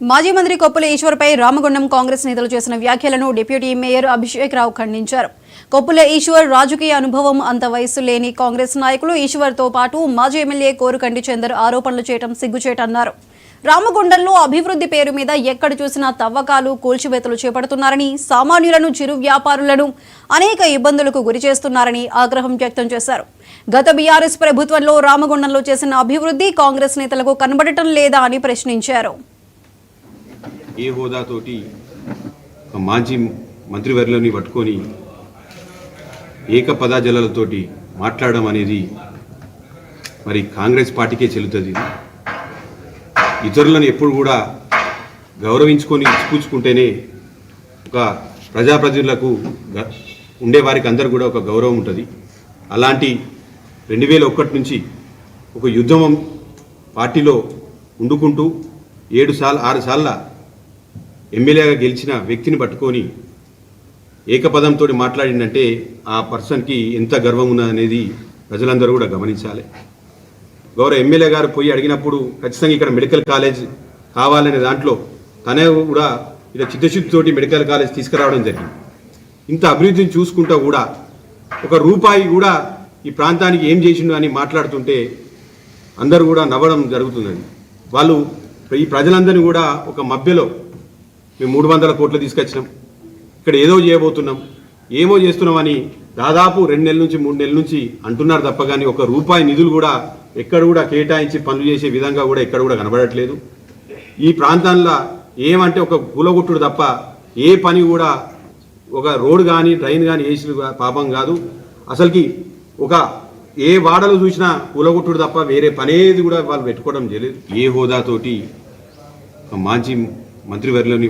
మాజీ మంత్రి కొప్పుల ఈశ్వర్పై రామగుండం కాంగ్రెస్ నేతలు చేసిన వ్యాఖ్యలను డిప్యూటీ మేయర్ అభిషేక్ రావు ఖండించారు. కొప్పుల ఈశ్వర్ రాజకీయ అనుభవం అంత వయసు లేని కాంగ్రెస్ నాయకులు ఈశ్వర్తో పాటు మాజీ ఎమ్మెల్యే కోరుకంటి చందర్ ఆరోపణలు చేయడం సిగ్గుచేటన్నారు. రామగుండంలో అభివృద్ధి పేరు మీద ఎక్కడ చూసినా తవ్వకాలు కూల్చివేతలు చేపడుతున్నారని, సామాన్యులను, చిరు వ్యాపారులను అనేక ఇబ్బందులకు గురి చేస్తున్నారని ఆగ్రహం వ్యక్తం చేశారు. గత బీఆర్ఎస్ ప్రభుత్వంలో రామగుండంలో చేసిన అభివృద్ధి కాంగ్రెస్ నేతలకు కనబడటం లేదా అని ప్రశ్నించారు. ఏ హోదాతోటి మాజీ మంత్రివర్యులని పట్టుకొని ఏకపదాజలాలతోటి మాట్లాడడం అనేది మరి కాంగ్రెస్ పార్టీకే చెల్లుతుంది. ఇతరులను ఎప్పుడు కూడా గౌరవించుకొని ఇచ్చిపుచ్చుకుంటేనే ఒక ప్రజాప్రతినిధులకు ఉండేవారికి అందరు కూడా ఒక గౌరవం ఉంటుంది. అలాంటి 2001 నుంచి ఒక యుద్ధం పార్టీలో ఉండుకుంటూ 6 సార్ల ఎమ్మెల్యేగా గెలిచిన వ్యక్తిని పట్టుకొని ఏకపదంతో మాట్లాడిందంటే ఆ పర్సన్కి ఎంత గర్వం ఉన్నదనేది ప్రజలందరూ కూడా గమనించాలి. గౌరవ ఎమ్మెల్యే గారు పోయి అడిగినప్పుడు ఖచ్చితంగా ఇక్కడ మెడికల్ కాలేజ్ కావాలనే దాంట్లో తనే కూడా ఇలా చిత్తశుద్ధితోటి మెడికల్ కాలేజ్ తీసుకురావడం జరిగింది. ఇంత అభివృద్ధిని చూసుకుంటూ కూడా ఒక రూపాయి కూడా ఈ ప్రాంతానికి ఏం చేసిండు అని మాట్లాడుతుంటే అందరూ కూడా నవ్వడం జరుగుతున్నది. వాళ్ళు ఈ ప్రజలందరినీ కూడా ఒక మభ్యలో మేము 300 కోట్లు తీసుకొచ్చినాం, ఇక్కడ ఏదో చేయబోతున్నాం, ఏమో చేస్తున్నామని దాదాపు 2 నెలల నుంచి 3 నెలల నుంచి అంటున్నారు తప్ప కానీ ఒక రూపాయి నిధులు కూడా ఎక్కడ కూడా కేటాయించి పనులు చేసే విధంగా కూడా ఎక్కడ కూడా కనబడట్లేదు. ఈ ప్రాంతాల్లో ఏమంటే ఒక కూలగొట్టుడు తప్ప ఏ పని కూడా ఒక రోడ్ కానీ ట్రైన్ కానీ వేసిన పాపం కాదు. అసలుకి ఒక ఏ వాడలు చూసినా కూలగొట్టుడు తప్ప వేరే పనేది కూడా వాళ్ళు పెట్టుకోవడం చేయలేదు. ఏ హోదాతోటి మాజీ మంత్రివర్యులని